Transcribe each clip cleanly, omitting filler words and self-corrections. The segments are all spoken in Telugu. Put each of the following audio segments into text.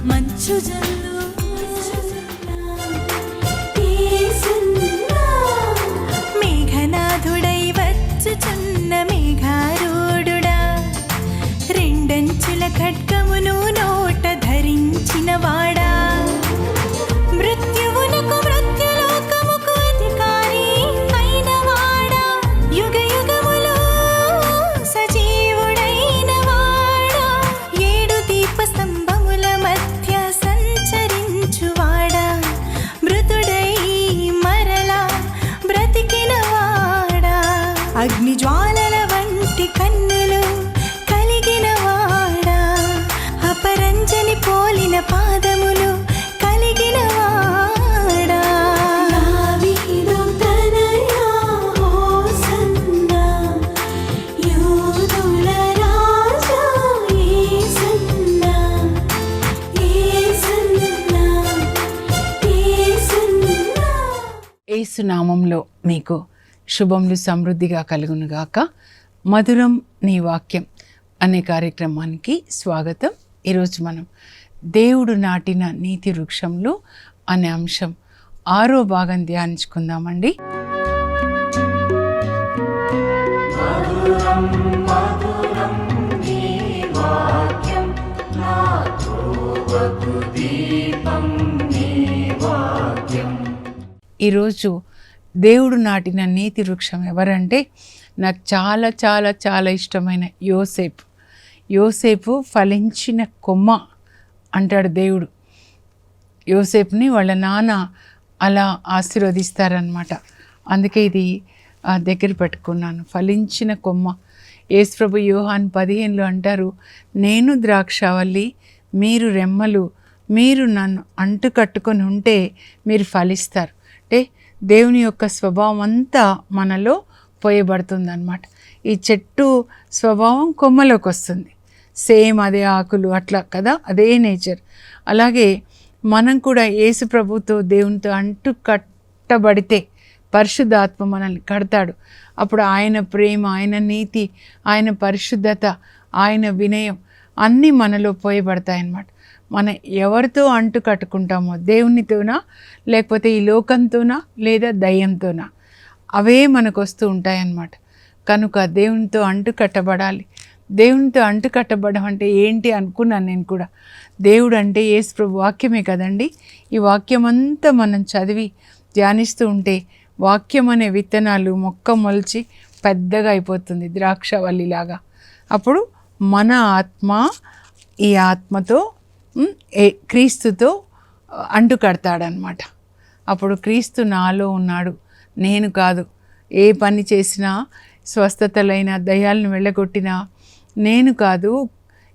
మంచు జల్లు మేఘనాథుడై వచ్చుచున్న మేఘారూఢుడా, రెండంచుల ఖడ్గమును నోట ధరించిన వాడా, మృత్యువునకు మృత్యులోకముకు అధికారి అయిన వాడా, యుగ యుగములో సజీవుడైన వాడా, ఏడు దీప స్తంభముల మధ్య సంచరించువాడా, మృతుడై మరలా బ్రతికిన వాడా, అగ్ని జ్వాలల వంటి కన్నులు కలిగిన వాడా, అపరంజని పోలిన పాదములు కలిగిన వాడా, దావీదు తనయా హోసన్నా, యూదుల రాజా యేసన్నా, యేసన్నా, యేసన్నా. యేసు నామంలో మీకు శుభములు సమృద్ధిగా కలుగునుగాక. మధురం నీ వాక్యం అనే కార్యక్రమానికి స్వాగతం. ఈరోజు మనం దేవుడు నాటిన నీతి వృక్షంలో అనే అంశం 6వ భాగం ధ్యానించుకుందామండి. ఈరోజు దేవుడు నాటిన నీతి వృక్షం ఎవరంటే నాకు చాలా చాలా చాలా ఇష్టమైన యోసేపు. యోసేపు ఫలించిన కొమ్మ అంటాడు దేవుడు. యోసేపుని వాళ్ళ నాన్న అలా ఆశీర్వదిస్తారనమాట. అందుకే ఇది దగ్గర పెట్టుకున్నాను, ఫలించిన కొమ్మ. యేసుప్రభు యోహాను 15లో అంటారు, నేను ద్రాక్షావల్లి, మీరు రెమ్మలు, మీరు నన్ను అంటు కట్టుకొని ఉంటే మీరు ఫలిస్తారు. అంటే దేవుని యొక్క స్వభావం అంతా మనలో పోయబడుతుంది అన్నమాట. ఈ చెట్టు స్వభావం కొమ్మలోకి వస్తుంది, సేమ్ అదే ఆకులు అట్లా కదా, అదే నేచర్. అలాగే మనం కూడా యేసు ప్రభుతో దేవునితో అంటు కట్టబడితే పరిశుద్ధాత్మ మనల్ని కడతాడు. అప్పుడు ఆయన ప్రేమ, ఆయన నీతి, ఆయన పరిశుద్ధత, ఆయన వినయం అన్నీ మనలో పోయబడతాయి అన్నమాట. మనం ఎవరితో అంటు కట్టుకుంటామో, దేవునితోనా లేకపోతే ఈ లోకంతోనా లేదా దయ్యంతోనా, అవే మనకు వస్తూ ఉంటాయన్నమాట. కనుక దేవునితో అంటు కట్టబడాలి. దేవునితో అంటు కట్టబడడం అంటే ఏంటి అనుకున్నాను నేను కూడా. దేవుడు అంటే యేసు ప్రభు వాక్యమే కదండి. ఈ వాక్యం అంతా మనం చదివి ధ్యానిస్తూ ఉంటే వాక్యం అనే విత్తనాలు మొక్క మొలిచి పెద్దగా అయిపోతుంది, ద్రాక్షవల్లిలాగా. అప్పుడు మన ఆత్మ ఈ ఆత్మతో క్రీస్తుతో అంటు కడతాడనమాట. అప్పుడు క్రీస్తు నాలో ఉన్నాడు, నేను కాదు. ఏ పని చేసినా, స్వస్థతలైన దయ్యాలను వెళ్ళగొట్టినా నేను కాదు,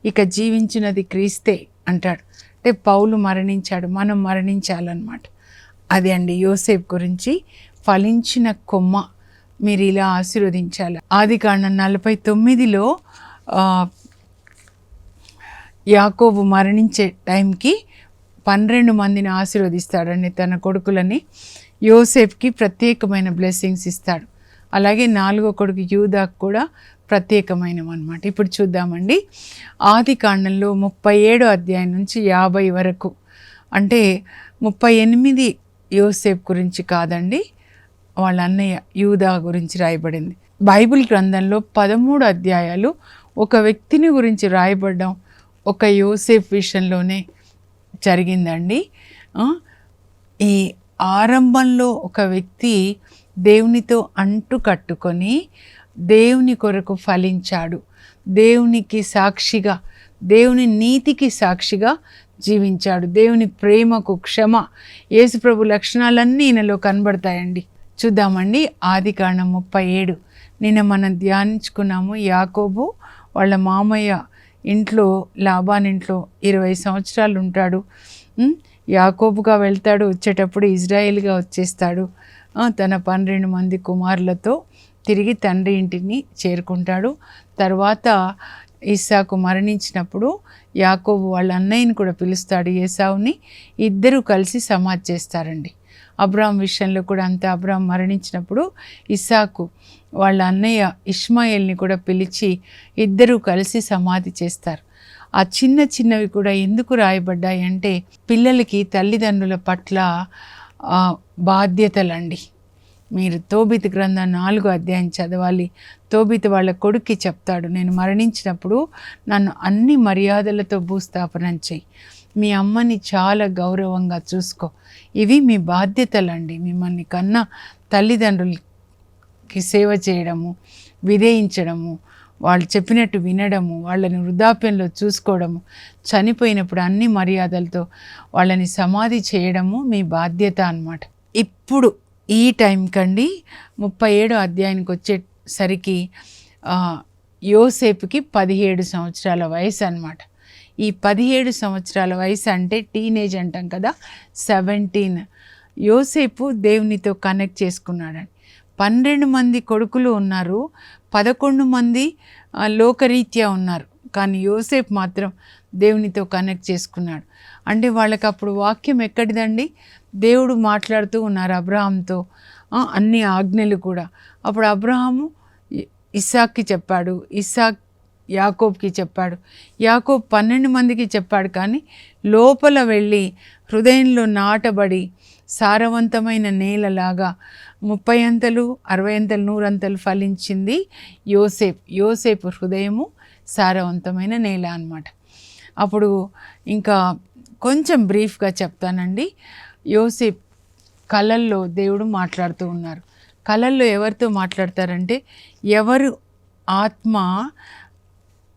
ఇక జీవించినది క్రీస్తే అంటాడు. అంటే పౌలు మరణించాడు, మనం మరణించాలన్నమాట. అది అండి యోసేపు గురించి. ఫలించిన కొమ్మ మీరు ఇలా ఆశీర్వదించాలి. ఆదికాండం 49లో యాకోబు మరణించే టైంకి 12 మందిని ఆశీర్వదిస్తాడండి, తన కొడుకులని. యోసేపుకి ప్రత్యేకమైన బ్లెస్సింగ్స్ ఇస్తాడు. అలాగే 4వ కొడుకు యూదాకు కూడా ప్రత్యేకమైనవి అన్నమాట. ఇప్పుడు చూద్దామండి. ఆదికాండంలో 37వ అధ్యాయం నుంచి 50 వరకు, అంటే 38 యోసేపు గురించి కాదండి, వాళ్ళ అన్నయ్య యూదా గురించి రాయబడింది. బైబిల్ గ్రంథంలో 13 అధ్యాయాలు ఒక వ్యక్తిని గురించి రాయబడడం ఒక యోసేపు విషయంలోనే జరిగిందండి. ఈ ఆరంభంలో ఒక వ్యక్తి దేవునితో అంటు కట్టుకొని దేవుని కొరకు ఫలించాడు, దేవునికి సాక్షిగా, దేవుని నీతికి సాక్షిగా జీవించాడు, దేవుని ప్రేమకు, క్షమ, యేసుప్రభు లక్షణాలన్నీ ఈయనలో కనబడతాయండి. చూద్దామండి. ఆదికాండం 37 నిన్న మనం ధ్యానించుకున్నాము. యాకోబు వాళ్ళ మామయ్య ఇంట్లో, లాబాన్ ఇంట్లో 20 సంవత్సరాలు ఉంటాడు. యాకోబుగా వెళ్తాడు, వచ్చేటప్పుడు ఇజ్రాయేల్గా వచ్చేస్తాడు. తన 12 మంది కుమారులతో తిరిగి తండ్రి ఇంటిని చేరుకుంటాడు. తర్వాత ఇస్సాకు మరణించినప్పుడు యాకోబు వాళ్ళ అన్నయ్యని కూడా పిలుస్తాడు, ఏసావుని. ఇద్దరు కలిసి సమాధి చేస్తారండి. అబ్రాం విషయంలో కూడా అంతే. అబ్రాం మరణించినప్పుడు ఇస్సాకు వాళ్ళ అన్నయ్య ఇష్మాయేల్ని కూడా పిలిచి ఇద్దరూ కలిసి సమాధి చేస్తారు. ఆ చిన్న చిన్నవి కూడా ఎందుకు రాయబడ్డాయి అంటే పిల్లలకి తల్లిదండ్రుల పట్ల బాధ్యతలండి. మీరు తోబితు గ్రంథం 4వ అధ్యాయం చదవాలి. తోబితు వాళ్ళ కొడుక్కి చెప్తాడు, నేను మరణించినప్పుడు నన్ను అన్ని మర్యాదలతో భూస్థాపనం చెయ్యి, మీ అమ్మని చాలా గౌరవంగా చూసుకో, ఇవి మీ బాధ్యతలండి. మిమ్మల్ని కన్నా తల్లిదండ్రులకి సేవ చేయడము, విధేయించడము, వాళ్ళు చెప్పినట్టు వినడము, వాళ్ళని వృద్ధాప్యంలో చూసుకోవడము, చనిపోయినప్పుడు అన్ని మర్యాదలతో వాళ్ళని సమాధి చేయడము మీ బాధ్యత అన్నమాట. ఇప్పుడు ఈ టైం కండి 37వ అధ్యాయానికి వచ్చేసరికి యోసేపుకి 17 సంవత్సరాల వయసు అన్నమాట. ఈ 17 సంవత్సరాల వయసు అంటే టీనేజ్ అంటాం కదా, 17. యోసేపు దేవునితో కనెక్ట్ చేసుకున్నాడండి. 12 మంది కొడుకులు ఉన్నారు, 11 మంది లోకరీత్యా ఉన్నారు, కానీ యోసేపు మాత్రం దేవునితో కనెక్ట్ చేసుకున్నాడు. అంటే వాళ్ళకి అప్పుడు వాక్యం ఎక్కడిదండి, దేవుడు మాట్లాడుతూ ఉన్నారు అబ్రహాంతో, అన్ని ఆజ్ఞలు కూడా. అప్పుడు అబ్రహాము ఇస్సాక్కి చెప్పాడు, ఇస్సాక్ యాకోబ్కి చెప్పాడు, యాకోబ్ 12 మందికి చెప్పాడు. కానీ లోపల వెళ్ళి హృదయంలో నాటబడి సారవంతమైన నేలలాగా 30 అంతలు 60 అంతలు 100 అంతలు ఫలించింది యోసేపు హృదయము సారవంతమైన నేల అన్నమాట. అప్పుడు ఇంకా కొంచెం బ్రీఫ్గా చెప్తానండి. యోసేపు కలల్లో దేవుడు మాట్లాడుతూ ఉన్నారు. కలల్లో ఎవరితో మాట్లాడతారంటే, ఎవరు ఆత్మ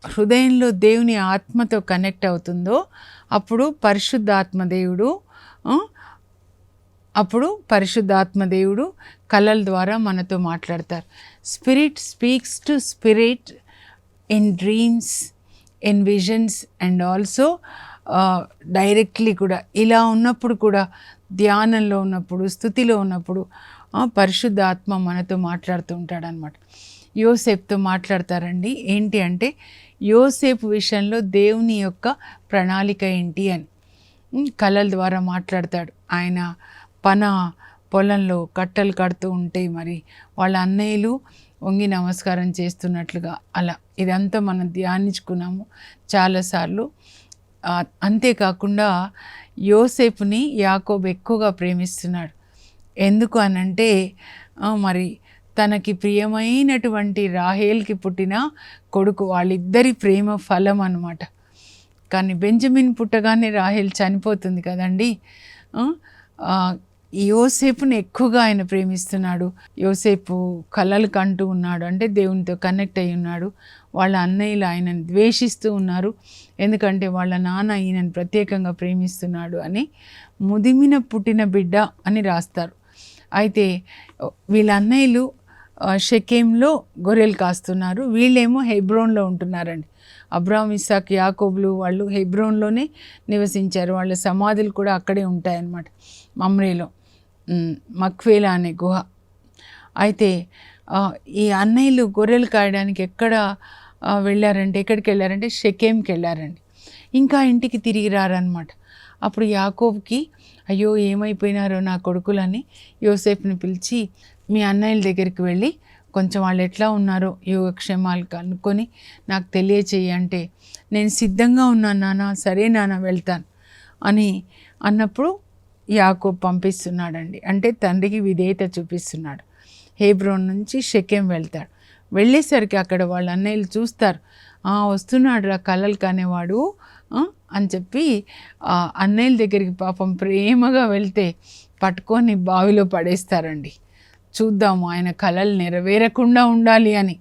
హృదయంలో దేవుని ఆత్మతో కనెక్ట్ అవుతుందో అప్పుడు పరిశుద్ధాత్మ దేవుడు కలల ద్వారా మనతో మాట్లాడతారు. Spirit speaks to spirit in dreams, in visions and also directly కూడా. ఇలా ఉన్నప్పుడు కూడా, ధ్యానంలో ఉన్నప్పుడు, స్థుతిలో ఉన్నప్పుడు పరిశుద్ధాత్మ మనతో మాట్లాడుతూ ఉంటాడనమాట. యోసేపుతో మాట్లాడతారండి. ఏంటి అంటే యోసేపు విషయంలో దేవుని యొక్క ప్రణాళిక ఏంటి అని కలల ద్వారా మాట్లాడతాడు. ఆయన పొలంలో కట్టలు కడుతూ ఉంటే మరి వాళ్ళ అన్నయ్యలు వంగి నమస్కారం చేస్తున్నట్లుగా అలా ఇదంతా మనం ధ్యానించుకున్నాము చాలాసార్లు. అంతేకాకుండా యోసేపుని యాకోబు ఎక్కువగా ప్రేమిస్తున్నాడు. ఎందుకు అనంటే మరి తనకి ప్రియమైనటువంటి రాహేల్కి పుట్టిన కొడుకు, వాళ్ళిద్దరి ప్రేమ ఫలం అన్నమాట. కానీ బెంజమిన్ పుట్టగానే రాహేల్ చనిపోతుంది కదండి. యోసేపుని ఎక్కువగా ఆయన ప్రేమిస్తున్నాడు. యోసేపు కలలు కంటూ ఉన్నాడు అంటే దేవునితో కనెక్ట్ అయి ఉన్నాడు. వాళ్ళ అన్నయ్యలు ఆయనను ద్వేషిస్తూ ఉన్నారు, ఎందుకంటే వాళ్ళ నాన్న ఈయనను ప్రత్యేకంగా ప్రేమిస్తున్నాడు అని. ముదిమిన పుట్టిన బిడ్డ అని రాస్తారు. అయితే వీళ్ళ అన్నయ్యలు షెకెంలో గొర్రెలు కాస్తున్నారు, వీళ్ళేమో హెబ్రోన్లో ఉంటున్నారండి. అబ్రాహాం, ఇస్సాక్, యాకోబులు వాళ్ళు హెబ్రోన్లోనే నివసించారు. వాళ్ళ సమాధులు కూడా అక్కడే ఉంటాయన్నమాట, మమ్రేలో మక్వేలా అనే గుహ. అయితే ఈ అన్నయ్యలు గొర్రెలు కాయడానికి ఎక్కడికి వెళ్ళారంటే షెకెంకి వెళ్ళారండి. ఇంకా ఇంటికి తిరిగి రారనమాట. అప్పుడు యాకోబుకి అయ్యో ఏమైపోయినారో నా కొడుకులని యోసేపుని పిలిచి, మీ అన్నయ్యల దగ్గరికి వెళ్ళి కొంచెం వాళ్ళు ఎట్లా ఉన్నారో యోగక్షేమాలు కనుక్కొని నాకు తెలియచేయి అంటే, నేను సిద్ధంగా ఉన్నాను నాన్న, సరే నాన్న వెళ్తాను అని అన్నప్పుడు యాకోబు పంపిస్తున్నాడండి. అంటే తండ్రికి విధేయత చూపిస్తున్నాడు. హెబ్రోన్ నుంచి షెకెం వెళ్తాడు. వెళ్ళేసరికి అక్కడ వాళ్ళ అన్నయ్యలు చూస్తారు, వస్తున్నాడు రా కలలు కానేవాడు అని చెప్పి అన్నయ్యల దగ్గరికి పాపం ప్రేమగా వెళ్తే పట్టుకొని బావిలో పడేస్తారండి. చూద్దాము ఆయన కలలు నెరవేరకుండా ఉండాలి అని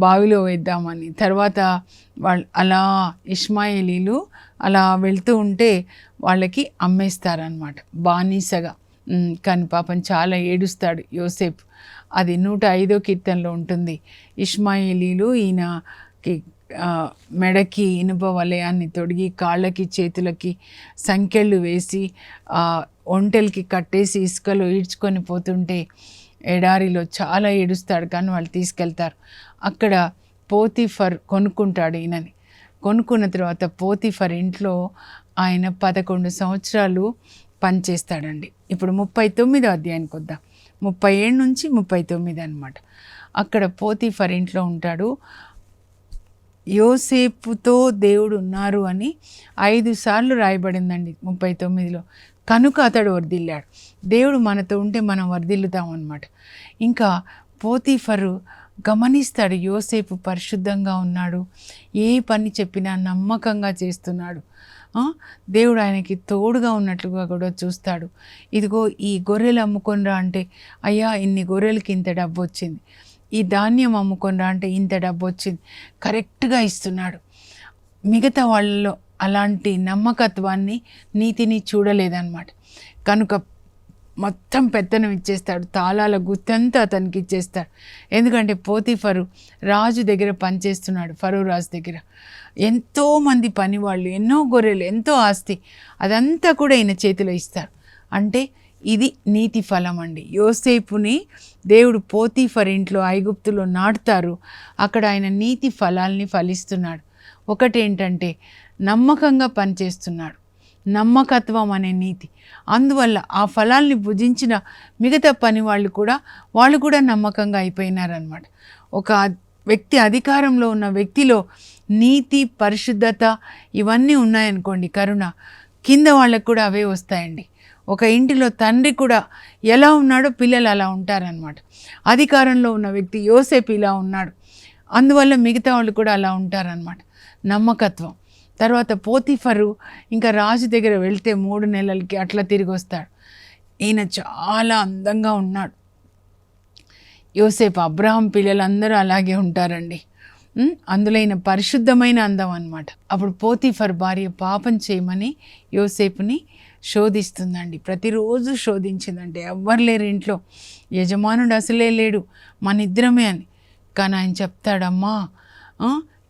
బావిలో వేద్దామని. తర్వాత వాళ్ళు అలా ఇష్మాయేలీలు అలా వెళ్తూ ఉంటే వాళ్ళకి అమ్మేస్తారనమాట బానిసగా. కానీ పాపం చాలా ఏడుస్తాడు యోసేపు. అది 105వ కీర్తనలో ఉంటుంది. ఇష్మాయేలీలు ఈయనకి మెడకి ఇనుప వలయాన్ని తొడిగి కాళ్ళకి చేతులకి సంకెళ్ళు వేసి ఒంటెలకి కట్టేసి ఇసుకలో ఈడ్చుకొని పోతుంటే ఎడారిలో చాలా ఏడుస్తాడు. కానీ వాళ్ళు తీసుకెళ్తారు. అక్కడ పోతీఫర్ కొనుక్కుంటాడు ఈయనని. కొనుక్కున్న తర్వాత పోతీఫర్ ఇంట్లో ఆయన 11 సంవత్సరాలు పనిచేస్తాడండి. ఇప్పుడు 39వ అధ్యాయానికి వద్దాం. 37 నుంచి 39 అనమాట. అక్కడ పోతీఫర్ ఇంట్లో ఉంటాడు. యోసేపుతో దేవుడు ఉన్నారు అని 5 సార్లు రాయబడిందండి 39లో. కనుక అతడు వర్ధిల్లాడు. దేవుడు మనతో ఉంటే మనం వర్ధిల్లుతాం అన్నమాట. ఇంకా పోతీఫరు గమనిస్తాడు, యోసేపు పరిశుద్ధంగా ఉన్నాడు, ఏ పని చెప్పినా నమ్మకంగా చేస్తున్నాడు, దేవుడు ఆయనకి తోడుగా ఉన్నట్లుగా కూడా చూస్తాడు. ఇదిగో ఈ గొర్రెలు అమ్ముకొనిరా అంటే, అయ్యా ఇన్ని గొర్రెలకి ఇంత డబ్బు వచ్చింది, ఈ ధాన్యం అమ్ముకొనిరా అంటే ఇంత డబ్బు వచ్చింది, కరెక్ట్గా ఇస్తున్నాడు. మిగతా వాళ్ళలో అలాంటి నమ్మకత్వాన్ని, నీతిని చూడలేదన్నమాట. కనుక మొత్తం పెత్తనం ఇచ్చేస్తాడు, తాళాల గుత్తంతా అతనికి ఇచ్చేస్తాడు. ఎందుకంటే పోతీఫరు రాజు దగ్గర పనిచేస్తున్నాడు, ఫరో రాజు దగ్గర. ఎంతోమంది పనివాళ్ళు, ఎన్నో గొర్రెలు, ఎంతో ఆస్తి, అదంతా కూడా ఈయన చేతిలో ఇస్తారు. అంటే ఇది నీతి ఫలం అండి. యోసేపుని దేవుడు పోతీఫర్ ఇంట్లో ఐగుప్తులో నాటుతారు. అక్కడ ఆయన నీతి ఫలాల్ని ఫలిస్తున్నాడు. ఒకటేంటంటే నమ్మకంగా పనిచేస్తున్నాడు, నమ్మకత్వం అనే నీతి. అందువల్ల ఆ ఫలాల్ని భుజించిన మిగతా పని వాళ్ళు కూడా నమ్మకంగా అయిపోయినారనమాట. ఒక వ్యక్తి, అధికారంలో ఉన్న వ్యక్తిలో నీతి, పరిశుద్ధత ఇవన్నీ ఉన్నాయనుకోండి, కరుణ, కింద వాళ్ళకు కూడా అవే వస్తాయండి. ఒక ఇంటిలో తండ్రి కూడా ఎలా ఉన్నాడో పిల్లలు అలా ఉంటారనమాట. అధికారంలో ఉన్న వ్యక్తి యోసేపు ఇలా ఉన్నాడు, అందువల్ల మిగతా వాళ్ళు కూడా అలా ఉంటారనమాట. నమ్మకత్వం. తర్వాత పోతీఫరు ఇంకా రాజు దగ్గర వెళ్తే 3 నెలలకి అట్లా తిరిగి వస్తాడు. ఈయన చాలా అందంగా ఉన్నాడు. యోసేపు, అబ్రహాం పిల్లలందరూ అలాగే ఉంటారండి. అందులో ఈయన పరిశుద్ధమైన అందం అన్నమాట. అప్పుడు పోతీఫర్ భార్య పాపం చేయమని యోసేపుని శోధిస్తుందండి. ప్రతిరోజు శోధించిందంటే, ఎవ్వరు లేరు ఇంట్లో, యజమానుడు అసలే లేడు, మన ఇద్దరమే అని. కానీ ఆయన చెప్తాడమ్మా,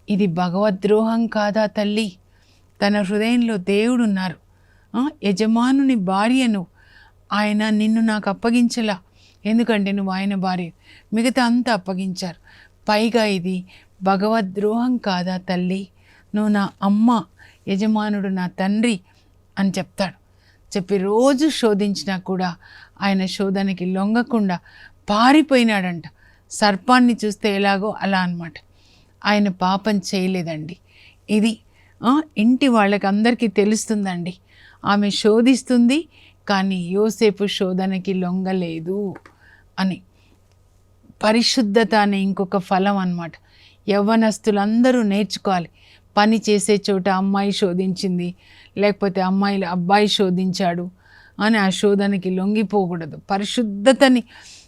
ఇది భగవద్రోహం కాదా తల్లి? తన హృదయంలో దేవుడు ఉన్నారు, యజమానుని భార్యను ఆయన నిన్ను నాకు అప్పగించలా, ఎందుకంటే నువ్వు ఆయన భార్య, మిగతా అంతా అప్పగించారు, పైగా ఇది భగవద్రోహం కాదా తల్లి? నువ్వు నా అమ్మ, యజమానుడు నా తండ్రి అని చెప్తాడు. చెప్పి రోజు శోధించినా కూడా ఆయన శోధనకి లొంగకుండా పారిపోయినాడంట. సర్పాన్ని చూస్తే ఎలాగో అలా అన్నమాట. ఆయన పాపం చేయలేదండి. ఇది ఇంటి వాళ్ళకి అందరికీ తెలుస్తుందండి. ఆమె శోధిస్తుంది కానీ యోసేపు శోధనకి లొంగలేదు అని. పరిశుద్ధత అనే ఇంకొక ఫలం అన్నమాట. యవ్వనస్తులందరూ నేర్చుకోవాలి. పని చేసే చోట అమ్మాయి శోధించింది, లేకపోతే అబ్బాయి శోధించాడు అని ఆ శోధనకి లొంగిపోకూడదు. పరిశుద్ధతని,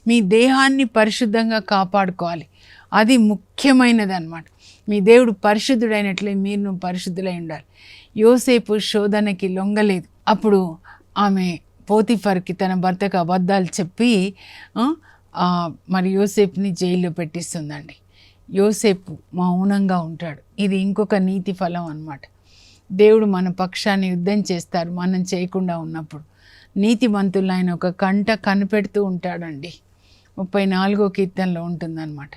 మీ దేహాన్ని పరిశుద్ధంగా కాపాడుకోవాలి. అది ముఖ్యమైనది అన్నమాట. మీ దేవుడు పరిశుద్ధుడైనట్లే మీరు పరిశుద్ధులై ఉండాలి. యోసేపు శోధనకి లొంగలేదు. అప్పుడు ఆమె పోతీఫర్కి తన భర్తకు అబద్ధాలు చెప్పి మరి యోసేపుని జైల్లో పెట్టిస్తుందండి. యోసేపు మౌనంగా ఉంటాడు. ఇది ఇంకొక నీతి ఫలం అన్నమాట. దేవుడు మన పక్షాన్ని యుద్ధం చేస్తారు మనం చేయకుండా ఉన్నప్పుడు. నీతిమంతులు ఆయన ఒక కంట కనిపెడుతూ ఉంటాడండి. 34వ కీర్తనలో ఉంటుందన్నమాట.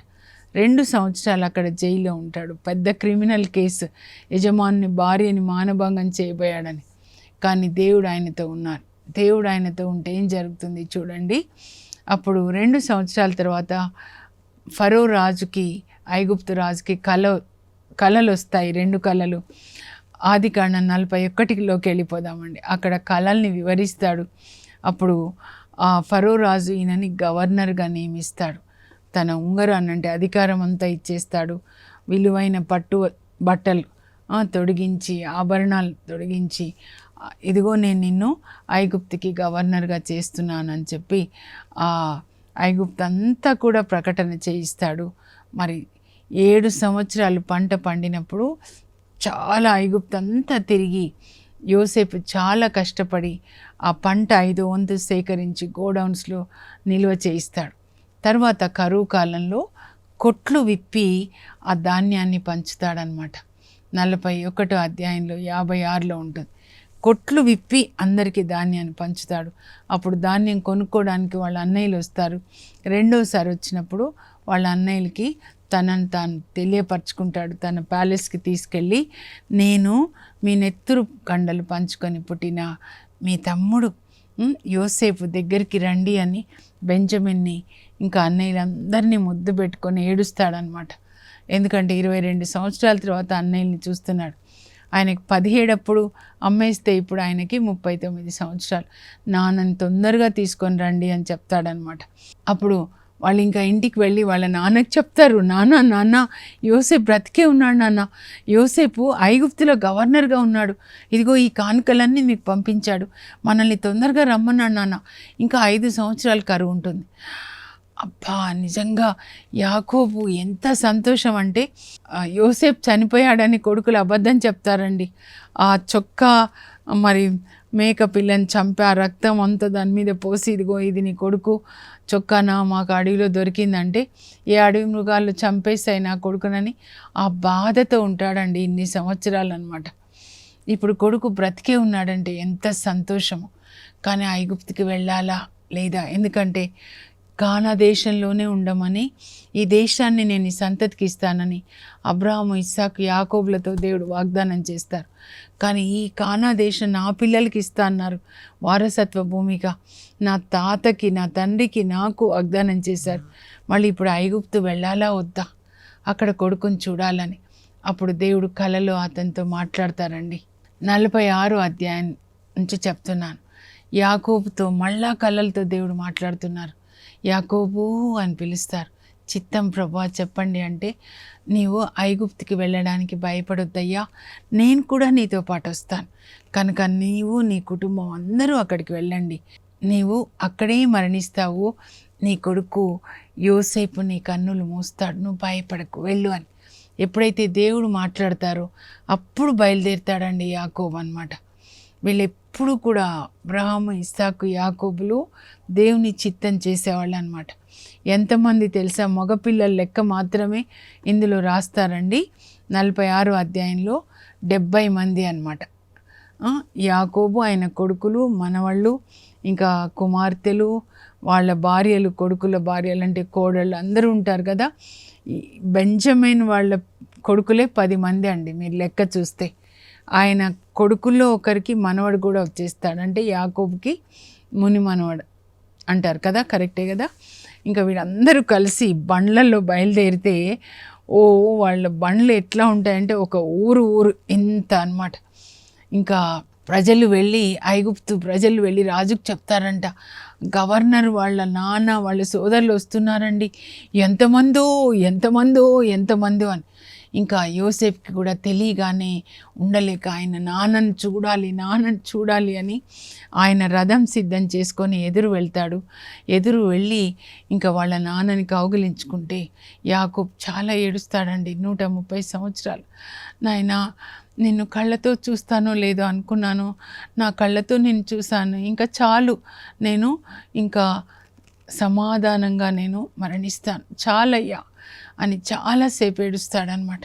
2 సంవత్సరాలు అక్కడ జైల్లో ఉంటాడు. పెద్ద క్రిమినల్ కేసు, యజమానుని భార్యని మానభంగం చేయబోయాడని. కానీ దేవుడు ఆయనతో ఉన్నారు. దేవుడు ఆయనతో ఉంటే ఏం జరుగుతుంది చూడండి. అప్పుడు 2 సంవత్సరాల తర్వాత ఫరో రాజుకి, ఐగుప్తు రాజుకి కళలు వస్తాయి. 2 కళలు. ఆదికాండం 41లోకి వెళ్ళిపోదామండి. అక్కడ కళల్ని వివరిస్తాడు. అప్పుడు ఫరో రాజు ఈయనని గవర్నర్గా నియమిస్తాడు. తన ఉంగరాన్ని, అంటే అధికారం అంతా ఇచ్చేస్తాడు. విలువైన పట్టు బట్టలు తొడిగించి, ఆభరణాలు తొడిగించి, ఇదిగో నేను నిన్ను ఐగుప్తుకి గవర్నర్గా చేస్తున్నానని చెప్పి ఐగుప్తు అంతా కూడా ప్రకటన చేయిస్తాడు. మరి 7 సంవత్సరాలు పంట పండినప్పుడు చాలా ఐగుప్తు అంతా తిరిగి యోసేపు చాలా కష్టపడి ఆ పంట 5వ వంతు సేకరించి గోడౌన్స్లో నిల్వ చేయిస్తాడు. తర్వాత కరువు కాలంలో కొట్లు విప్పి ఆ ధాన్యాన్ని పంచుతాడనమాట. 41వ అధ్యాయంలో 56లో ఉంటుంది. కొట్లు విప్పి అందరికీ ధాన్యాన్ని పంచుతాడు. అప్పుడు ధాన్యం కొనుక్కోవడానికి వాళ్ళ అన్నయ్యలు వస్తారు. రెండోసారి వచ్చినప్పుడు వాళ్ళ అన్నయ్యలకి తనను తాను తెలియపరచుకుంటాడు. తన ప్యాలెస్కి తీసుకెళ్ళి, నేను మీ నెత్తురు కండలు పంచుకొని పుట్టిన మీ తమ్ముడు యోసేపు దగ్గరికి రండి అని బెంజమిన్ని ఇంకా అన్నయ్యలందరినీ ముద్దు పెట్టుకొని ఏడుస్తాడనమాట. ఎందుకంటే 22 సంవత్సరాల తర్వాత అన్నయ్యని చూస్తున్నాడు. ఆయనకి 17 అప్పుడు అమ్మేస్తే ఇప్పుడు ఆయనకి 39 సంవత్సరాలు. నాన్నని తొందరగా తీసుకొని రండి అని చెప్తాడనమాట. అప్పుడు వాళ్ళు ఇంకా ఇంటికి వెళ్ళి వాళ్ళ నాన్నకి చెప్తారు, నాన్న యోసేపు బ్రతికే ఉన్నాడు నాన్న, యోసేపు ఐగుప్తులో గవర్నర్గా ఉన్నాడు, ఇదిగో ఈ కానుకలన్నీ మీకు పంపించాడు, మనల్ని తొందరగా రమ్మన్నాడు నాన్న, ఇంకా 5 సంవత్సరాలు కరువు ఉంటుంది. అబ్బా, నిజంగా యాకోబు ఎంత సంతోషం అంటే, యోసేపు చనిపోయాడని కొడుకులు అబద్ధం చెప్తారండి. ఆ చొక్కా మరి మేక పిల్లని చంపి ఆ రక్తం అంతా దాని మీద పోసి, ఇదిగో ఇది నీ కొడుకు చొక్కానా మాకు అడవిలో దొరికిందంటే, ఏ అడవి మృగాలు చంపేస్తాయి నా కొడుకునని ఆ బాధతో ఉంటాడండి ఇన్ని సంవత్సరాలు అనమాట. ఇప్పుడు కొడుకు బ్రతికే ఉన్నాడంటే ఎంత సంతోషము. కానీ ఐగుప్తుకి వెళ్ళాలా లేదా, ఎందుకంటే కానా దేశంలోనే ఉండమని, ఈ దేశాన్ని నేను ఈ సంతతికి ఇస్తానని అబ్రాహాము, ఇస్సాకు, యాకోబులతో దేవుడు వాగ్దానం చేస్తారు. కానీ ఈ కానా దేశం నా పిల్లలకి ఇస్తా అన్నారు వారసత్వ భూమిగా. నా తాతకి, నా తండ్రికి, నాకు వాగ్దానం చేశారు. మళ్ళీ ఇప్పుడు ఐగుప్తు వెళ్ళాలా వద్దా, అక్కడ కొడుకుని చూడాలని. అప్పుడు దేవుడు కలలో అతనితో మాట్లాడతారండి. 46 అధ్యాయం నుంచి చెప్తున్నాను. యాకోబుతో మళ్ళా కలలతో దేవుడు మాట్లాడుతున్నారు. యాకోబు అని పిలుస్తారు. చిత్తం ప్రభువా చెప్పండి అంటే, నీవు ఐగుప్తుకి వెళ్ళడానికి భయపడొద్దయ్యా, నేను కూడా నీతో పాటు వస్తాను, కనుక నీవు నీ కుటుంబం అందరూ అక్కడికి వెళ్ళండి, నీవు అక్కడే మరణిస్తావు, నీ కొడుకు యోసేపు నీ కన్నులు మూస్తాడు, నువ్వు భయపడకు, వెళ్ళు అని ఎప్పుడైతే దేవుడు మాట్లాడతారో అప్పుడు బయలుదేరుతాడండి యాకోబు అన్నమాట. వీళ్ళు ఎప్పుడు కూడా అబ్రహాము, ఇస్సాకు, యాకోబులు దేవుని చిత్తం చేసేవాళ్ళు అనమాట. ఎంతమంది తెలుసా, మగపిల్లల లెక్క మాత్రమే ఇందులో రాస్తారండి. 46 అధ్యాయంలో 70 మంది అనమాట. యాకోబు, ఆయన కొడుకులు, మనవాళ్ళు, ఇంకా కుమార్తెలు, వాళ్ళ భార్యలు, కొడుకుల భార్యలు అంటే కోడళ్ళు అందరూ ఉంటారు కదా. బెంజమిన్ వాళ్ళ కొడుకులే 10 మంది అండి. మీరు లెక్క చూస్తే ఆయన కొడుకుల్లో ఒకరికి మనవడు కూడా వచ్చేస్తాడు. అంటే యాకోబుకి ముని మనవడు అంటారు కదా, కరెక్టే కదా. ఇంకా వీళ్ళందరూ కలిసి బండ్లలో బయలుదేరితే, వాళ్ళ బండ్లు ఎట్లా ఉంటాయంటే ఒక ఊరు ఇంత అన్నమాట. ఇంకా ప్రజలు వెళ్ళి, ఐగుప్తు ప్రజలు వెళ్ళి రాజుకు చెప్తారంట, గవర్నర్ వాళ్ళ నాన్న వాళ్ళ సోదరులు వస్తున్నారండి, ఎంతమందో అని. ఇంకా యోసేపుకి కూడా తెలియగానే ఉండలేక ఆయన నాన్నను చూడాలి అని ఆయన రథం సిద్ధం చేసుకొని ఎదురు వెళ్తాడు. ఎదురు వెళ్ళి ఇంకా వాళ్ళ నాన్నని కౌగిలించుకుంటే యాకోబు చాలా ఏడుస్తాడండి. 130 సంవత్సరాలు. నాయనా, నిన్ను కళ్ళతో చూస్తానో లేదో అనుకున్నాను, నా కళ్ళతో నేను చూశాను, ఇంకా చాలు, నేను ఇంకా సమాధానంగా నేను మరణిస్తాను, చాలయ్యా అని చాలాసేపు ఏడుస్తాడనమాట.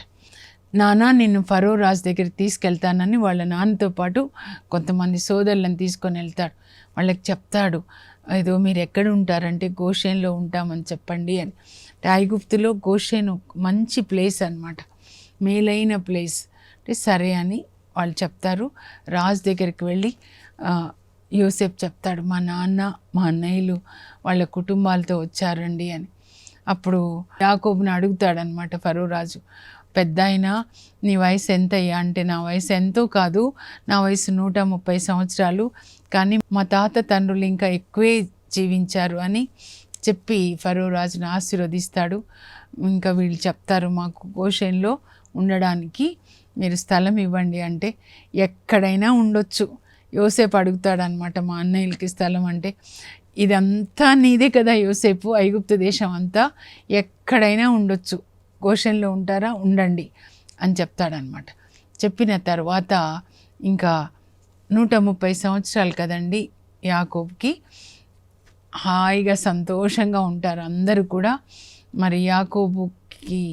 నాన్న, నిన్ను ఫరో రాజు దగ్గరికి తీసుకెళ్తానని వాళ్ళ నాన్నతో పాటు కొంతమంది సోదరులను తీసుకొని వెళ్తాడు. వాళ్ళకి చెప్తాడు, ఏదో మీరు ఎక్కడ ఉంటారంటే గోషేన్లో ఉంటామని చెప్పండి అని. ఐగుప్తులో గోషేను మంచి ప్లేస్ అనమాట, మేలైన ప్లేస్. అంటే సరే అని వాళ్ళు చెప్తారు. రాజు దగ్గరికి వెళ్ళి యోసేపు చెప్తాడు, మా నాన్న, మా అన్నయ్యలు వాళ్ళ కుటుంబాలతో వచ్చారండి అని. అప్పుడు యాకోబుని అడుగుతాడనమాట ఫరో రాజు, పెద్ద అయినా నీ వయసు ఎంతయ్యా అంటే, నా వయసు ఎంతో కాదు, నా వయసు 130 సంవత్సరాలు, కానీ మా తాత తండ్రులు ఇంకా ఎక్కువే జీవించారు అని చెప్పి ఫరో రాజును ఆశీర్వదిస్తాడు. ఇంకా వీళ్ళు చెప్తారు, మాకు గోషేన్లో ఉండడానికి మీరు స్థలం ఇవ్వండి అంటే, ఎక్కడైనా ఉండొచ్చు. యోసేపు అడుగుతాడనమాట, మా అన్నయ్యలకి స్థలం అంటే, ఇదంతా నీదే కదా యోసేపు, ఐగుప్తు దేశం అంతా, ఎక్కడైనా ఉండొచ్చు, గోషేన్లో ఉంటారా, ఉండండి అని చెప్తాడనమాట. చెప్పిన తర్వాత ఇంకా 130 సంవత్సరాలు కదండి యాకోబుకి, హాయిగా సంతోషంగా ఉంటారు అందరూ కూడా. మరి యాకోబుకి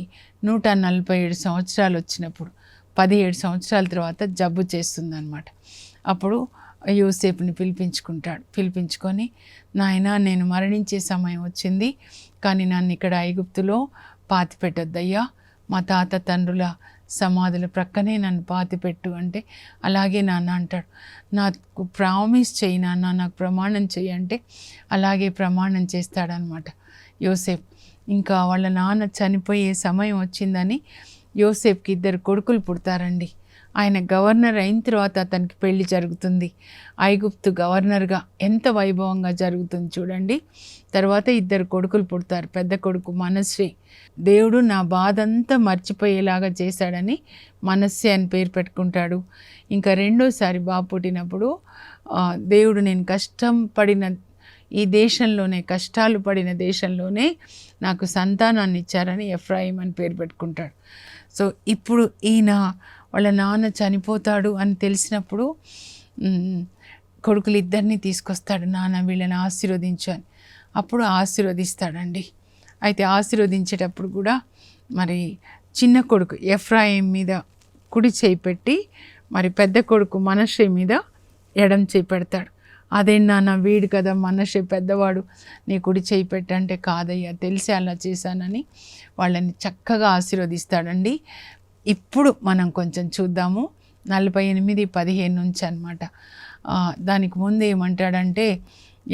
147 సంవత్సరాలు వచ్చినప్పుడు 17 సంవత్సరాల తర్వాత జబ్బు చేస్తుందన్నమాట. అప్పుడు యోసేపుని పిలిపించుకొని, నాయనా, నేను మరణించే సమయం వచ్చింది, కానీ నన్ను ఇక్కడ ఐగుప్తులో పాతిపెట్టొద్దయ్యా, మా తాత తండ్రుల సమాధుల ప్రక్కనే నన్ను పాతిపెట్టు అంటే, అలాగే నాన్న అంటాడు. నాకు ప్రామిస్ చేయి నాన్న, నాకు ప్రమాణం చెయ్యి అంటే అలాగే ప్రమాణం చేస్తాడనమాట యోసేపు. ఇంకా వాళ్ళ నాన్న చనిపోయే సమయం వచ్చిందని యోసేపుకి 2 కొడుకులు పుడతారండి. ఆయన గవర్నర్ అయిన తర్వాత అతనికి పెళ్లి జరుగుతుంది. ఐగుప్తు గవర్నర్గా ఎంత వైభవంగా జరుగుతుంది చూడండి. తర్వాత 2 కొడుకులు పుడతారు. పెద్ద కొడుకు మనస్సే. దేవుడు నా బాధ అంతా మర్చిపోయేలాగా చేశాడని మనస్సే అని పేరు పెట్టుకుంటాడు. ఇంకా రెండోసారి బాబు పుట్టినప్పుడు దేవుడు నేను కష్టం పడిన ఈ దేశంలోనే, కష్టాలు పడిన దేశంలోనే నాకు సంతానాన్ని ఇచ్చారని ఎఫ్రాయిం అని పేరు పెట్టుకుంటాడు. సో ఇప్పుడు ఈయన వాళ్ళ నాన్న చనిపోతాడు అని తెలిసినప్పుడు కొడుకులు 2 తీసుకొస్తాడు. నాన్న వీళ్ళని ఆశీర్వదించాను. అప్పుడు ఆశీర్వదిస్తాడండి. అయితే ఆశీర్వదించేటప్పుడు కూడా మరి చిన్న కొడుకు ఎఫ్రాయిం మీద కుడి చేయి పెట్టి మరి పెద్ద కొడుకు మనషే మీద ఎడం చేయి పెడతాడు. అదే నాన్న వీడు కదా మనషే పెద్దవాడు, నీ కుడి చేయి పెట్టంటే కాదయ్యా తెలిసి అలా చేశానని వాళ్ళని చక్కగా ఆశీర్వదిస్తాడండి. ఇప్పుడు మనం కొంచెం చూద్దాము 48:15 నుంచి అన్నమాట. దానికి ముందు ఏమంటాడంటే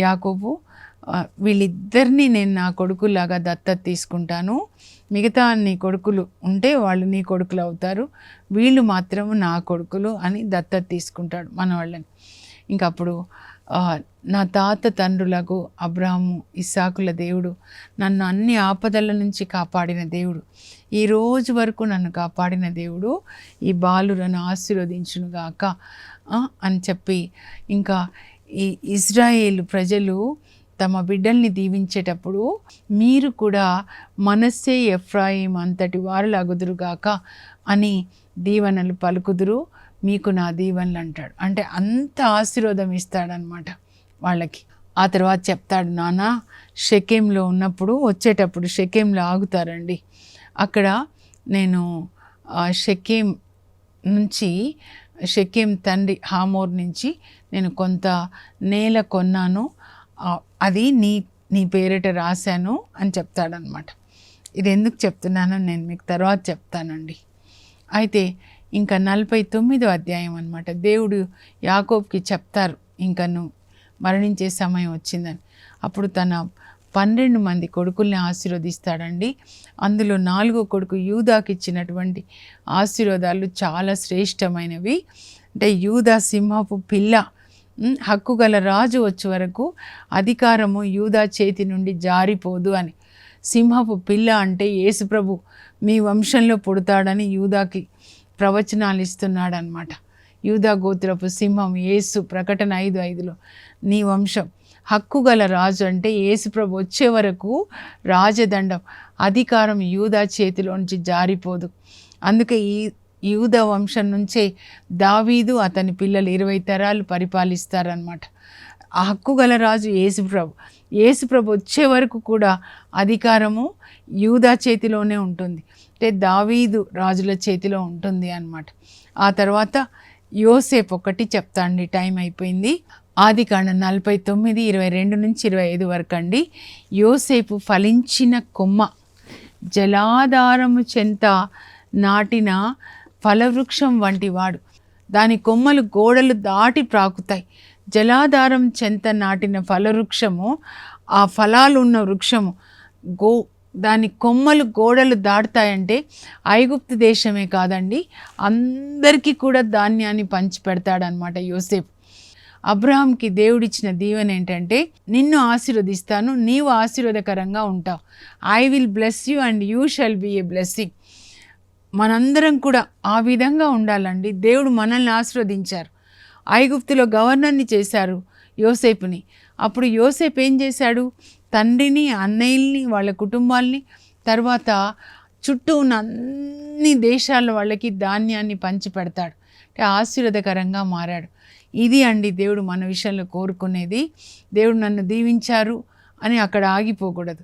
యాకోబు, వీళ్ళిద్దరినీ నేను నా కొడుకులాగా దత్తత తీసుకుంటాను, మిగతా నీ కొడుకులు ఉంటే వాళ్ళు నీ కొడుకులు అవుతారు, వీళ్ళు మాత్రం నా కొడుకులు అని దత్తత తీసుకుంటాడు మన వాళ్ళని. ఇంకప్పుడు నా తాత తండ్రులకు అబ్రాహాము ఇస్సాకుల దేవుడు, నన్ను అన్ని ఆపదల నుంచి కాపాడిన దేవుడు, ఈ రోజు వరకు నన్ను కాపాడిన దేవుడు ఈ బాలులను ఆశీర్వదించునుగాక అని చెప్పి, ఇంకా ఈ ఇజ్రాయేలు ప్రజలు తమ బిడ్డల్ని దీవించేటప్పుడు మీరు కూడా మనస్సే ఎఫ్రాయిం అంతటి వారులాగుదురుగాక అని దీవెనలు పలుకుదురు, మీకు నా దీవెనలు అంటాడు. అంటే అంత ఆశీర్వాదం ఇస్తాడనమాట వాళ్ళకి. ఆ తర్వాత చెప్తాడు, నాన్న షెకెంలో ఉన్నప్పుడు వచ్చేటప్పుడు షెకెంలో ఆగుతారండి. అక్కడ నేను షెకెం నుంచి, షెకెం తండ్రి హామోర్ నుంచి నేను కొంత నేల కొన్నాను, అది నీ పేరిట రాశాను అని చెప్తాడనమాట. ఇది ఎందుకు చెప్తున్నానో నేను మీకు తర్వాత చెప్తానండి. అయితే ఇంకా 49వ అధ్యాయం అన్నమాట. దేవుడు యాకోబుకి చెప్తారు, ఇంకా నువ్వు మరణించే సమయం వచ్చిందని. అప్పుడు తన 12 మంది కొడుకుల్ని ఆశీర్వదిస్తాడండి. అందులో 4వ కొడుకు యూదాకి ఇచ్చినటువంటి ఆశీర్వాదాలు చాలా శ్రేష్టమైనవి. అంటే యూదా సింహపు పిల్ల, హక్కు గల రాజు వచ్చే వరకు అధికారము యూదా చేతి నుండి జారిపోదు అని. సింహపు పిల్ల అంటే యేసుప్రభు మీ వంశంలో పుడతాడని యూదాకి ప్రవచనాలు ఇస్తున్నాడు అనమాట. యూదా గోత్రపు సింహం యేసు, ప్రకటన 5:5లో నీ వంశం. హక్కు గల రాజు అంటే యేసుప్రభు వచ్చే వరకు రాజదండం, అధికారం యూదా చేతిలోంచి జారిపోదు. అందుకే ఈ యూదా వంశం నుంచే దావీదు అతని పిల్లలు 20 తరాలు పరిపాలిస్తారనమాట. ఆ హక్కు గల రాజు యేసుప్రభు. యేసుప్రభు వచ్చే వరకు కూడా అధికారము యూదా చేతిలోనే ఉంటుంది, అంటే దావీదు రాజుల చేతిలో ఉంటుంది అన్నమాట. ఆ తర్వాత యోసేపు ఒకటి చెప్తాండి, టైం అయిపోయింది. ఆదికాండం 49:22 నుంచి 25 వరకు అండి. యోసేపు ఫలించిన కొమ్మ, జలాధారము చెంత నాటిన ఫలవృక్షం వంటి వాడు. దాని కొమ్మలు గోడలు దాటి ప్రాకుతాయి. జలాధారం చెంత నాటిన ఫలవృక్షము, ఆ ఫలాలు ఉన్న వృక్షము దాని కొమ్మలు గోడలు దాటుతాయంటే ఐగుప్తు దేశమే కాదండి, అందరికీ కూడా ధాన్యాన్ని పంచి పెడతాడనమాట యోసేపు. అబ్రహాంకి దేవుడిచ్చిన దీవెన ఏంటంటే, నిన్ను ఆశీర్వదిస్తాను, నీవు ఆశీర్వాదకరంగా ఉంటావు. I will bless you and you shall be a blessing. మనందరం కూడా ఆ విధంగా ఉండాలండి. దేవుడు మనల్ని ఆశీర్వదించారు. ఐగుప్తులో గవర్నర్ని చేశారు యోసేపుని. అప్పుడు యోసేపు ఏం చేశాడు? తండ్రిని, అన్నయ్యల్ని, వాళ్ళ కుటుంబాల్ని, తర్వాత చుట్టూ ఉన్న అన్ని దేశాల వాళ్ళకి ధాన్యాన్ని పంచి పెడతాడు. అంటే ఆశీర్వాదకరంగా మారాడు. ఇది అండి దేవుడు మన విషయంలో కోరుకునేది. దేవుడు నన్ను దీవించారు అని అక్కడ ఆగిపోకూడదు.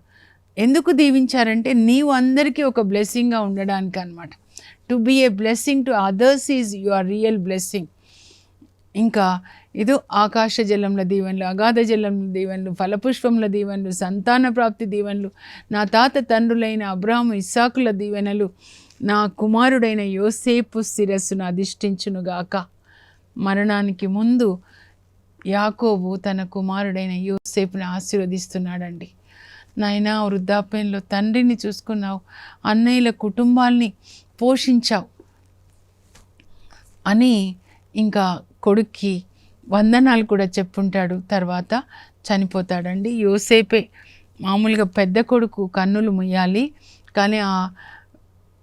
ఎందుకు దీవించారంటే నీవు అందరికీ ఒక బ్లెస్సింగ్గా ఉండడానికి అన్నమాట. To be a blessing to others is your real blessing. ఇంకా ఇదో ఆకాశ జలంల దీవెనలు, అగాధ జలంల దీవెనలు, ఫలపుష్పముల దీవెనలు, సంతాన ప్రాప్తి దీవెనలు, నా తాత తండ్రులైన అబ్రాహాము ఇస్సాకుల దీవెనలు నా కుమారుడైన యోసేపు శిరస్సును అధిష్ఠించునుగాక. మరణానికి ముందు యాకోబు తన కుమారుడైన యోసేపుని ఆశీర్వదిస్తున్నాడండి. నాయనా వృద్ధాప్యంలో తండ్రిని చూసుకున్నావు, అన్నయ్యల కుటుంబాల్ని పోషించావు అని ఇంకా కొడుక్కి వందనాలు కూడా చెప్పుంటాడు. తర్వాత చనిపోతాడండి. యోసేపే మామూలుగా పెద్ద కొడుకు కన్నులు ముయ్యాలి, కానీ ఆ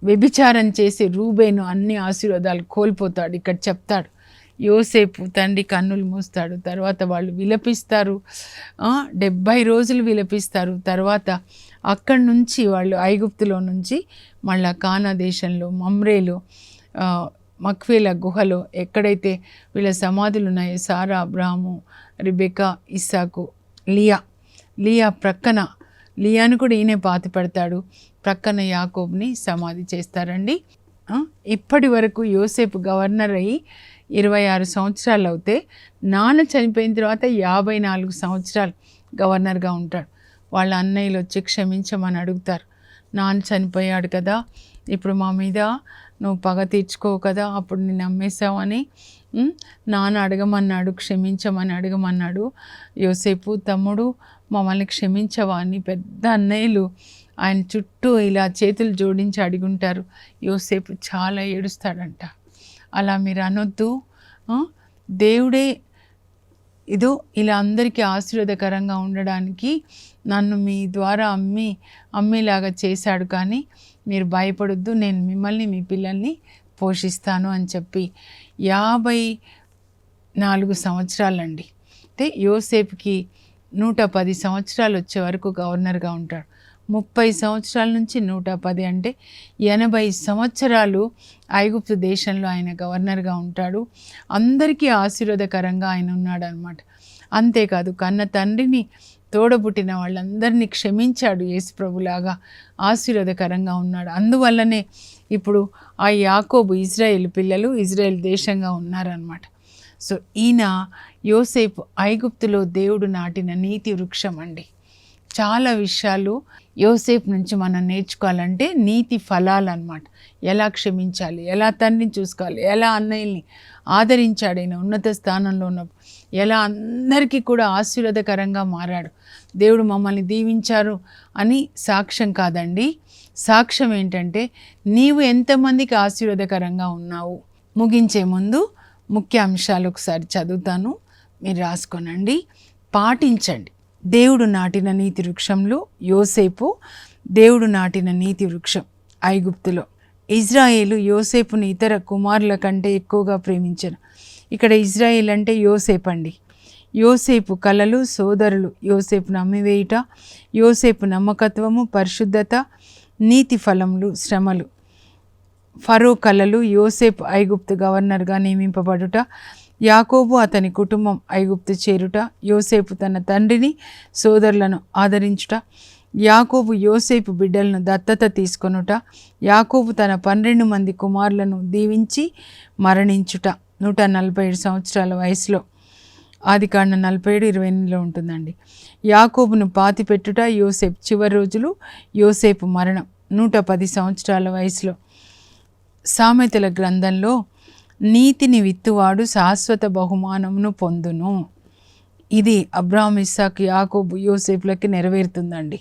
వ్యభిచారం చేసి రూబేను అన్ని ఆశీర్వాదాలు కోల్పోతాడు. ఇక్కడ చెప్తాడు, యోసేపు తండ్రి కన్నులు మూస్తాడు. తర్వాత వాళ్ళు విలపిస్తారు, 70 రోజులు విలపిస్తారు. తర్వాత అక్కడి నుంచి వాళ్ళు ఐగుప్తులో నుంచి మళ్ళా కానా దేశంలో మమ్రేలో మక్వేల గుహలో ఎక్కడైతే వీళ్ళ సమాధులు ఉన్నాయో, సారా, అబ్రాహాము, రిబెకా, ఇస్సాకు, లియా ప్రక్కన, లియాను కూడా ఈయనే పాతి పెడతాడు, ప్రక్కన యాకోబ్ని సమాధి చేస్తారండి. ఇప్పటి వరకు యోసేపు గవర్నర్ అయ్యి 26 సంవత్సరాలు అవుతే, నాన్న చనిపోయిన తర్వాత 54 సంవత్సరాలు గవర్నర్గా ఉంటాడు. వాళ్ళ అన్నయ్యలు వచ్చి క్షమించమని అడుగుతారు. నాన్న చనిపోయాడు కదా, ఇప్పుడు మా మీద నువ్వు పగ తీర్చుకోవు కదా, అప్పుడు నేను అమ్మేశావని నాన్న అడగమన్నాడు, క్షమించమని అడగమన్నాడు. యోసేపు తమ్ముడు మమ్మల్ని క్షమించవా అని పెద్ద అన్నయ్యలు ఆయన చుట్టూ ఇలా చేతులు జోడించి అడుగుంటారు. యోసేపు చాలా ఏడుస్తాడంట. అలా మీరు అనొద్దు, దేవుడే ఇదో ఇలా అందరికీ ఆశీర్వాదకరంగా ఉండడానికి నన్ను మీ ద్వారా అమ్మేలాగా చేశాడు, కానీ మీరు భయపడొద్దు, నేను మిమ్మల్ని మీ పిల్లల్ని పోషిస్తాను అని చెప్పి 54 సంవత్సరాలండి. అంటే యోసేపుకి 110 సంవత్సరాలు వచ్చే వరకు గవర్నర్గా ఉంటాడు. 30 సంవత్సరాల నుంచి 110 అంటే 80 సంవత్సరాలు ఐగుప్తు దేశంలో ఆయన గవర్నర్గా ఉంటాడు. అందరికీ ఆశీర్వాదకరంగా ఆయన ఉన్నాడు అనమాట. అంతేకాదు కన్న తండ్రిని తోడబుట్టిన వాళ్ళందరినీ క్షమించాడు. యేసుప్రభులాగా ఆశీర్వాదకరంగా ఉన్నాడు. అందువల్లనే ఇప్పుడు ఆ యాకోబు ఇజ్రాయేల్ పిల్లలు ఇజ్రాయేల్ దేశంగా ఉన్నారనమాట. సో ఈయన యోసేపు ఐగుప్తులో దేవుడు నాటిన నీతి వృక్షం అండి. చాలా విషయాలు యోసేపు నుంచి మనం నేర్చుకోవాలంటే నీతి ఫలాలు అన్నమాట. ఎలా క్షమించాలి, ఎలా తండ్రిని చూసుకోవాలి, ఎలా అన్నయ్యల్ని ఆదరించాడు, ఆయన ఉన్నత స్థానంలో ఉన్నప్పుడు ఎలా అందరికీ కూడా ఆశీర్వాదకరంగా మారాడు. దేవుడు మమ్మల్ని దీవించారు అని సాక్ష్యం కాదండి, సాక్ష్యం ఏంటంటే నీవు ఎంతమందికి ఆశీర్వాదకరంగా ఉన్నావు. ముగించే ముందు ముఖ్య అంశాలు ఒకసారి చదువుతాను, మీరు రాసుకోనండి, పాటించండి. దేవుడు నాటిన నీతి వృక్షంలో యోసేపు దేవుడు నాటిన నీతి వృక్షం. ఐగుప్తులో ఇజ్రాయేలు యోసేపుని ఇతర కుమారుల కంటే ఎక్కువగా ప్రేమించను. ఇక్కడ ఇజ్రాయేల్ అంటే యోసేపు అండి. యోసేపు కలలు, సోదరులు యోసేపును అమ్మివేయుట, యోసేపు నమ్మకత్వము, పరిశుద్ధత, నీతి ఫలములు, శ్రమలు, ఫరో కలలు, యోసేపు ఐగుప్తు గవర్నర్గా నియమింపబడుట, యాకోబు అతని కుటుంబం ఐగుప్తు చేరుట, యోసేపు తన తండ్రిని సోదరులను ఆదరించుట, యాకోబు యోసేపు బిడ్డలను దత్తత తీసుకొనుట, యాకోబు తన 12 మంది కుమారులను దీవించి మరణించుట 147 సంవత్సరాల వయసులో. ఆదికాండం 47:28 ఉంటుందండి. యాకోబును పాతిపెట్టుట, యోసేపు చివరి రోజులు, యోసేపు మరణం 110 సంవత్సరాల వయసులో. సామెతల గ్రంథంలో నీతిని విత్తువాడు శాశ్వత బహుమానమును పొందును. ఇది అబ్రాహాము, ఇస్సాకు, యాకోబు, యోసేపులకి నెరవేరుతుందండి.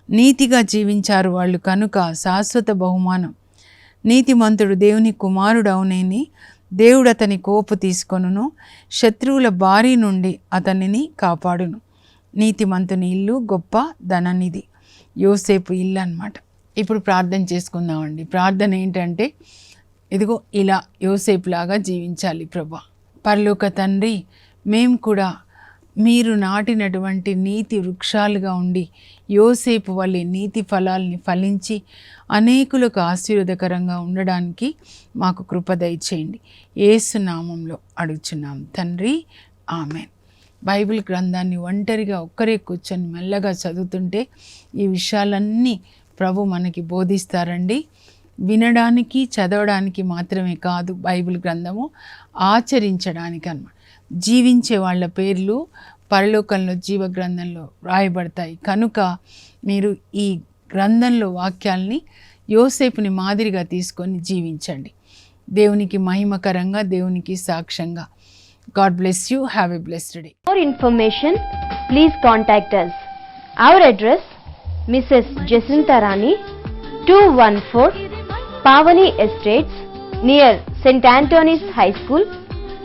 నీతిగా జీవించారు వాళ్ళు కనుక శాశ్వత బహుమానం. నీతిమంతుడు దేవుని కుమారుడవునేని దేవుడు అతని కోపు తీసుకొనును, శత్రువుల బారి నుండి అతనిని కాపాడును. నీతిమంతుని ఇల్లు గొప్ప ధననిధి. యోసేపు ఇల్లు అన్నమాట. ఇప్పుడు ప్రార్థన చేసుకుందామండి. ప్రార్థన ఏంటంటే ఇదిగో ఇలా యోసేపులాగా జీవించాలి ప్రభా. పరలోక తండ్రి, మేము కూడా మీరు నాటినటువంటి నీతి వృక్షాలుగా ఉండి యోసేపు వలె నీతి ఫలాల్ని ఫలించి అనేకులకు ఆశీర్వాదకరంగా ఉండడానికి మాకు కృప దయచేయండి. యేసు నామంలో అడుగుచున్నాం తండ్రి, ఆమెన్. బైబిల్ గ్రంథాన్ని ఒంటరిగా ఒక్కరే కూర్చొని మెల్లగా చదువుతుంటే ఈ విషయాలన్నీ ప్రభు మనకి బోధిస్తారండి. వినడానికి చదవడానికి మాత్రమే కాదు బైబిల్ గ్రంథము, ఆచరించడానికి అన్నమాట. జీవించే వాళ్ళ పేర్లు పరలోకంలో జీవ గ్రంథంలో రాయబడతాయి. కనుక మీరు ఈ గ్రంథంలో వాక్యాల్ని యోసేపుని మాదిరిగా తీసుకొని జీవించండి. దేవునికి మహిమకరంగా, దేవునికి సాక్ష్యంగా. God bless you. Have a blessed day. For information, please contact us. Our address, Mrs. Jacinta Rani, 214 Pavani Estates, near St. Anthony's High School,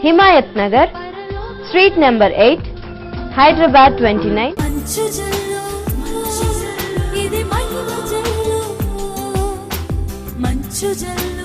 Himayat Nagar, Street number 8, Hyderabad 29. మంచు జల్లు ఇది మహిమ జల్లు మంచు జల్లు